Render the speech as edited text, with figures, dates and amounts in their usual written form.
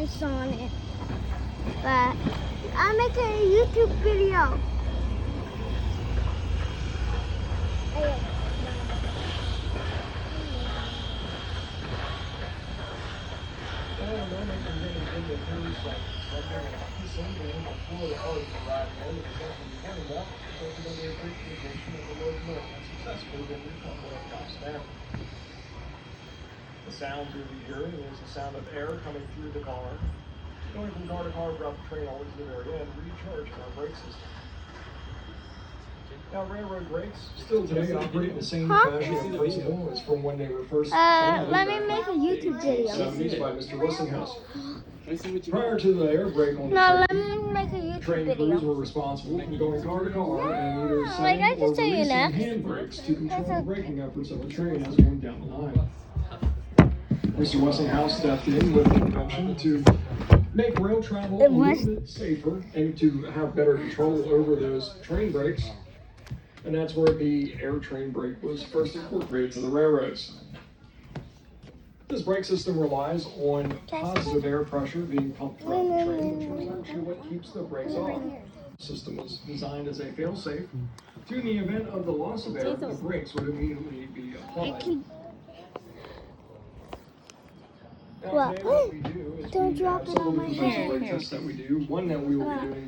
brakes on it. But I'm making a YouTube video. The sound you'll be hearing is the sound of air coming through the car. Going from car to car throughout the train, always to the very end, recharging our brake system. Now, railroad brakes still today operate in the same fashion and principle as from when they were first Let me make a YouTube video. 70s by Mr. Westinghouse. Prior to the air brake on the No, let train, me make a YouTube train crews video. were responsible for going car to car and either like setting I or can show you releasing next. handbrakes to control That's the a- braking efforts of the train as it went down the line. Mr. Westinghouse stepped in with an invention to make rail travel a little bit safer and to have better control over those train brakes. And that's where the air train brake was first incorporated to the railroads. This brake system relies on positive air pressure being pumped throughout the train, which is actually what keeps the brakes off. The system was designed as a fail-safe. To in the event of the loss of air, the brakes would immediately be applied. Now, today what we do is Don't we drop have it on several my different hair. brake tests that we do. One that we will be doing